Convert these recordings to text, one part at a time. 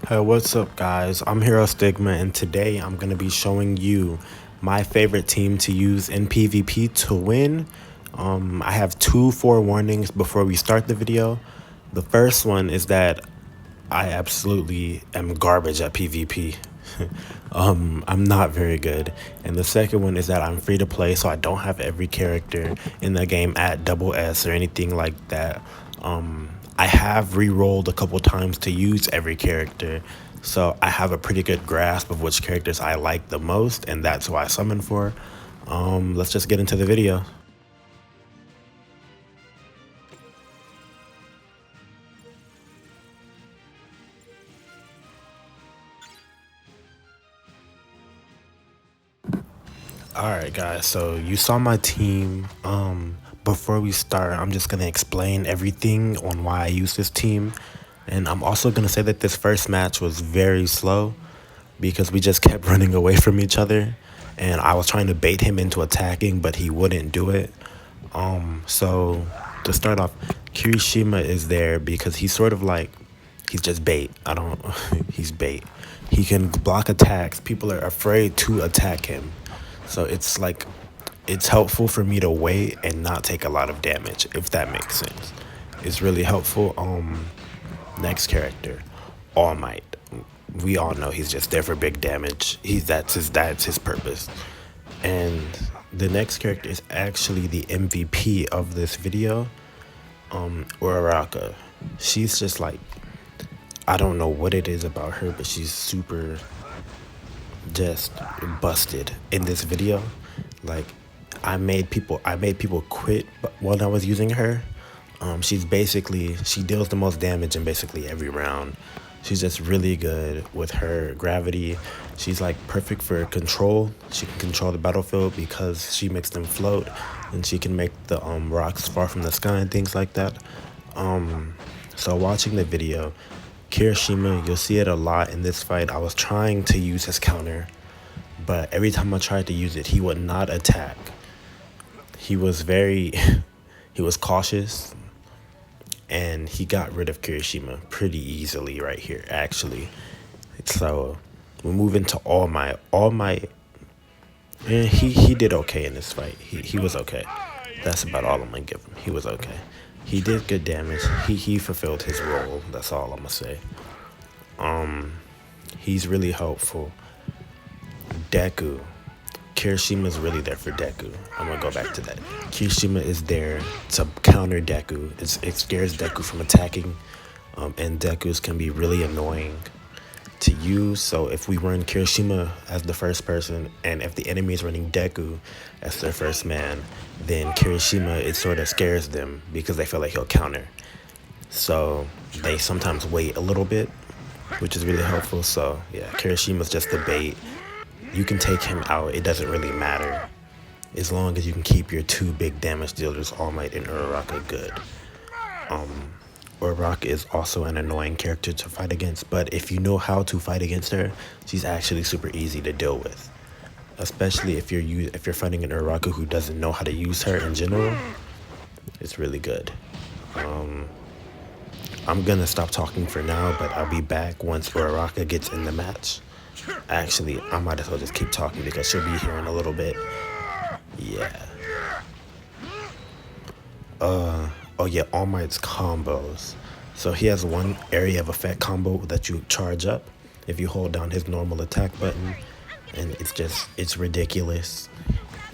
Hey, what's up, guys? I'm Hero Stigma, and today I'm going to be showing you my favorite team to use in PvP to win. I have two forewarnings before we start the video. The first one is that I absolutely am garbage at PvP. I'm not very good. And the second one is that I'm free to play, so I don't have every character in the game at double S or anything like that. I have re-rolled a couple times to use every character, so I have a pretty good grasp of which characters I like the most, and that's who I summon for. Let's just get into the video. Alright, guys, so you saw my team. Before we start, I'm just gonna explain everything on why I use this team. And I'm also gonna say that this first match was very slow because we just kept running away from each other. And I was trying to bait him into attacking, but he wouldn't do it. So to start off, Kirishima is there because he's sort of like, he's just bait. He's bait. He can block attacks. People are afraid to attack him. So it's like, it's helpful for me to wait and not take a lot of damage, if that makes sense. It's really helpful. Next character, All Might. We all know he's just there for big damage. That's his purpose. And the next character is actually the MVP of this video, Uraraka. She's just like, I don't know what it is about her, but she's super just busted in this video. Like, I made people quit when I was using her. She deals the most damage in basically every round. She's just really good with her gravity. She's like perfect for control. She can control the battlefield because she makes them float, and she can make the rocks fall from the sky and things like that. So watching the video, Kirishima, you'll see it a lot in this fight. I was trying to use his counter, but every time I tried to use it, he would not attack. He was he was cautious, and he got rid of Kirishima pretty easily right here, actually. So we move into All Might. All Might, he did okay in this fight. He was okay. That's about all I'm gonna give him. He was okay. He did good damage. He fulfilled his role. That's all I'm gonna say. He's really helpful. Deku. Kirishima's really there for Deku. I'm gonna go back to that. Kirishima is there to counter Deku. It scares Deku from attacking, and Dekus can be really annoying to use. So if we run Kirishima as the first person, and if the enemy is running Deku as their first man, then Kirishima, it sort of scares them because they feel like he'll counter. So they sometimes wait a little bit, which is really helpful. So yeah, Kirishima's just the bait. You can take him out. It doesn't really matter as long as you can keep your two big damage dealers, All Might and Uraraka, good. Uraraka is also an annoying character to fight against, but if you know how to fight against her, she's actually super easy to deal with. Especially if you're fighting an Uraraka who doesn't know how to use her in general, it's really good. I'm gonna stop talking for now, but I'll be back once Uraraka gets in the match. Actually, I might as well just keep talking because she'll be here in a little bit. Yeah. Oh yeah, All Might's combos. So he has one area of effect combo that you charge up if you hold down his normal attack button, and it's ridiculous.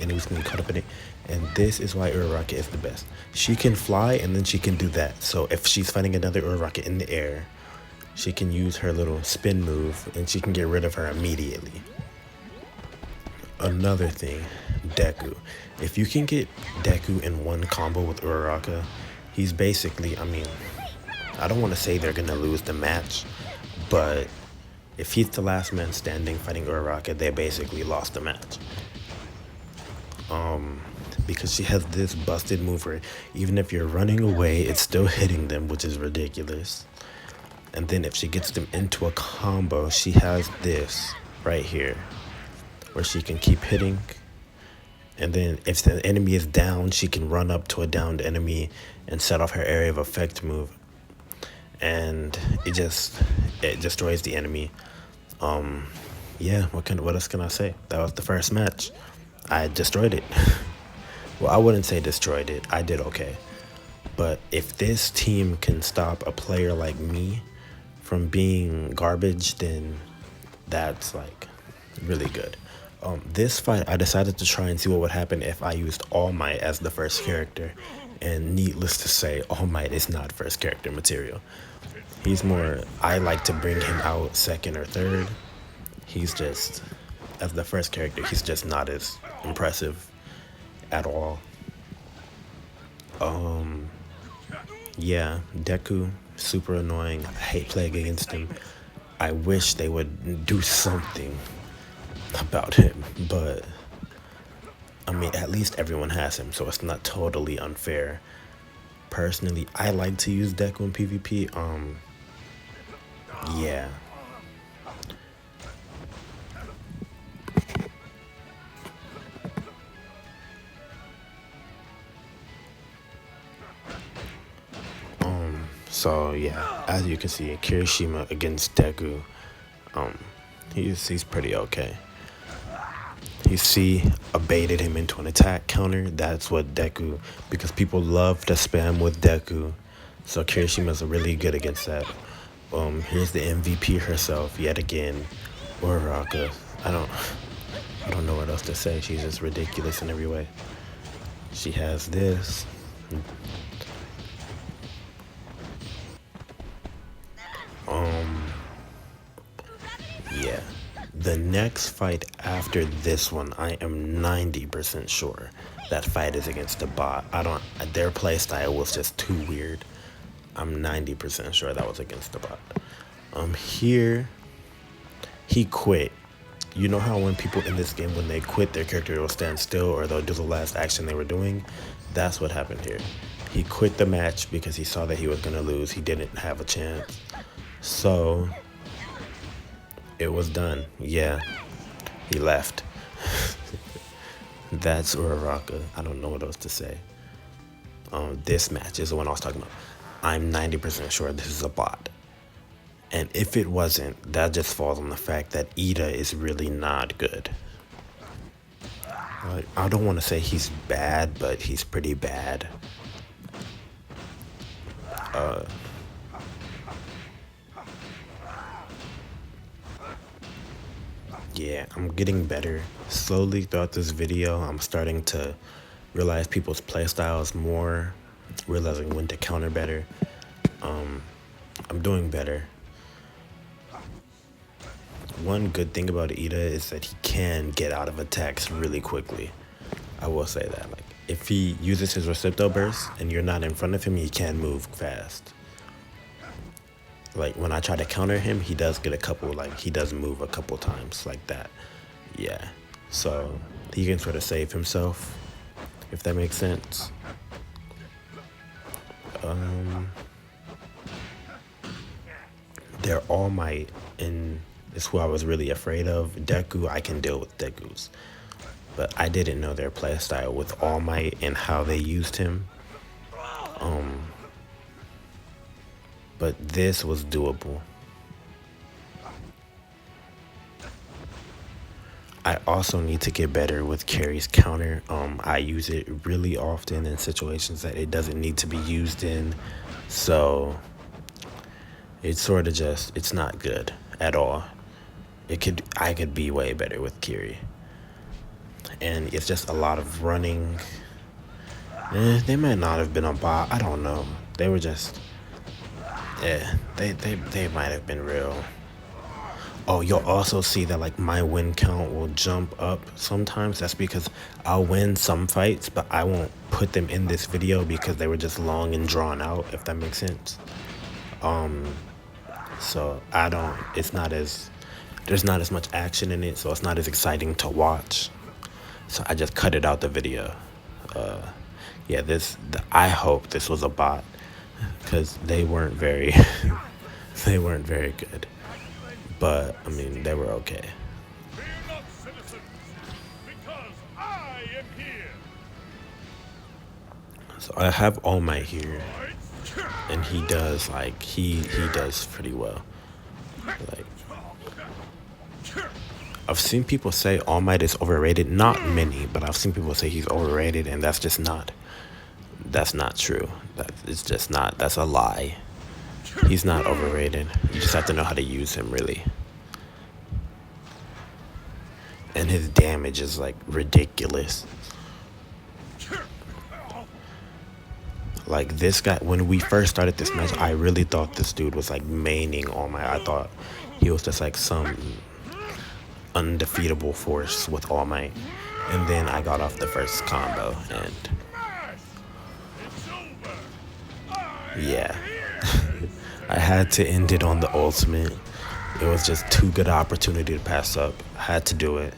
And he's gonna cut up in it. And this is why Uraraka is the best. She can fly, and then she can do that. So if she's fighting another Uraraka in the air, she can use her little spin move, and she can get rid of her immediately. Another thing, Deku. If you can get Deku in one combo with Uraraka, he's basically, I don't want to say they're going to lose the match, but if he's the last man standing fighting Uraraka, they basically lost the match. Because she has this busted move where even if you're running away, it's still hitting them, which is ridiculous. And then if she gets them into a combo, she has this right here where she can keep hitting. And then if the enemy is down, she can run up to a downed enemy and set off her area of effect move. and it destroys the enemy. Yeah, what else can I say? That was the first match. I destroyed it. Well, I wouldn't say destroyed it. I did okay. But if this team can stop a player like me from being garbage, then that's like really good. This fight, I decided to try and see what would happen if I used All Might as the first character. And needless to say, All Might is not first character material. He's more, I like to bring him out second or third. He's just, as the first character, he's just not as impressive at all. Yeah, Deku, super annoying. I hate playing against him. I wish they would do something about him, but I mean, at least everyone has him, so it's not totally unfair. Personally, I like to use Deku in PvP. Yeah. So yeah, as you can see, Kirishima against Deku, he's pretty okay. You see, baited him into an attack counter. That's what Deku, because people love to spam with Deku. So Kirishima's really good against that. Here's the MVP herself yet again, Uraraka. I don't know what else to say. She's just ridiculous in every way. She has this. Yeah. The next fight after this one, I am 90% sure that fight is against a bot. Their playstyle was just too weird. I'm 90% sure that was against the bot. Here, he quit. You know how when people in this game, when they quit, their character will stand still or they'll do the last action they were doing? That's what happened here. He quit the match because he saw that he was going to lose. He didn't have a chance. So it was done. Yeah, he left. That's Uraraka. I don't know what else to say. This match is the one I was talking about. I'm 90% sure this is a bot. And if it wasn't, that just falls on the fact that Ida is really not good. I don't want to say he's bad, but he's pretty bad. Yeah, I'm getting better. Slowly throughout this video, I'm starting to realize people's playstyles more, realizing when to counter better. I'm doing better. One good thing about Ida is that he can get out of attacks really quickly. I will say that. Like, if he uses his Recipto burst and you're not in front of him, he can move fast. Like, when I try to counter him, he does get he does move a couple times like that. Yeah. So, he can sort of save himself, if that makes sense. They're All Might, and it's who I was really afraid of. Deku, I can deal with Dekus. But I didn't know their playstyle with All Might and how they used him. But this was doable. I also need to get better with Carrie's counter. I use it really often in situations that it doesn't need to be used in. So it's sort of just, it's not good at all. I could be way better with Carrie. And it's just a lot of running. They might not have been a bot. I don't know. They were just, they might have been real. Oh, you'll also see that like my win count will jump up sometimes. That's because I'll win some fights, but I won't put them in this video because they were just long and drawn out, if that makes sense. So there's not as much action in it, so it's not as exciting to watch. So I just cut it out the video. Yeah, I hope this was a bot because they weren't very, they weren't very good. But, I mean, they were okay. So I have All Might here. and he does like he does pretty well. Like, I've seen people say All Might is overrated. Not many, but I've seen people say he's overrated, and that's not true. That it's just not. That's a lie. He's not overrated. You just have to know how to use him, really. And his damage is like ridiculous. Like this guy, when we first started this match, I really thought this dude was like maining All Might. I thought he was just like some undefeatable force with All Might. And then I got off the first combo, and yeah, I had to end it on the ultimate. It was just too good an opportunity to pass up. I had to do it.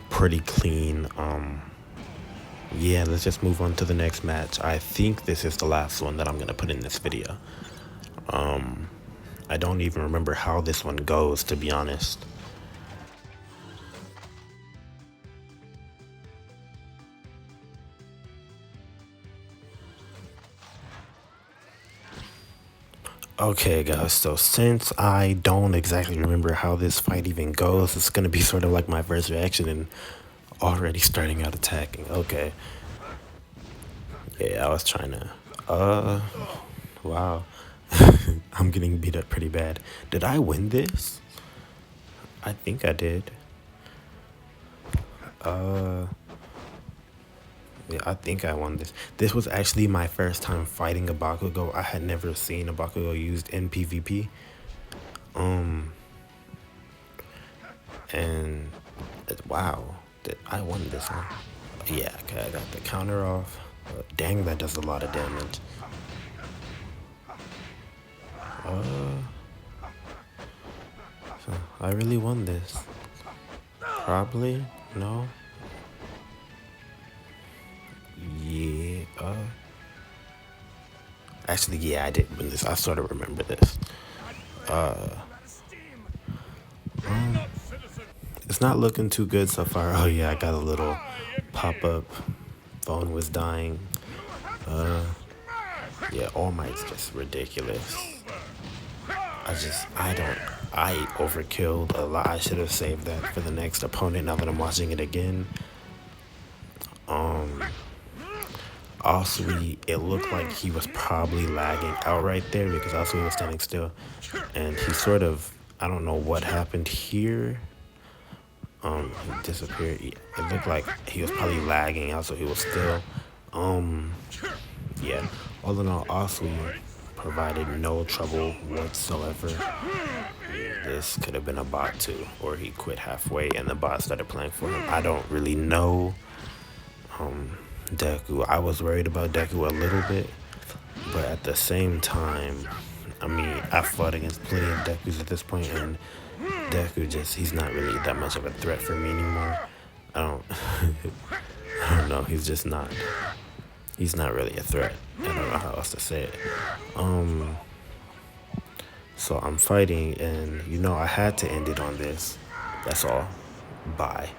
Pretty clean. Yeah, let's just move on to the next match. I think this is the last one that I'm gonna put in this video. I don't even remember how this one goes, to be honest. Okay, guys, so since I don't exactly remember how this fight even goes, it's gonna be sort of like my first reaction and already starting out attacking. Okay. Yeah, I was trying to. Wow. I'm getting beat up pretty bad. Did I win this? I think I did. Yeah, I think I won this. This was actually my first time fighting a Bakugo. I had never seen a Bakugo used in PvP. And wow, I won this one. Yeah, okay, I got the counter off. Dang, that does a lot of damage. So I really won this. Probably? No? Yeah, actually, yeah, I did win this. I sort of remember this. It's not looking too good so far. Oh yeah, I got a little pop-up. Phone was dying. Yeah, All Might's just ridiculous. I overkilled a lot. I should have saved that for the next opponent now that I'm watching it again. Asui, it looked like he was probably lagging out right there because Asui was standing still. And he sort of, I don't know what happened here. He disappeared. It looked like he was probably lagging out, so he was still. Yeah. All in all, Asui provided no trouble whatsoever. This could have been a bot too, or he quit halfway and the bot started playing for him. I don't really know. Deku, I was worried about Deku a little bit, but at the same time, I mean, I fought against plenty of Dekus at this point, and Deku he's not really that much of a threat for me anymore. I don't, I don't know, he's not really a threat. I don't know how else to say it. So I'm fighting, and I had to end it on this. That's all. Bye.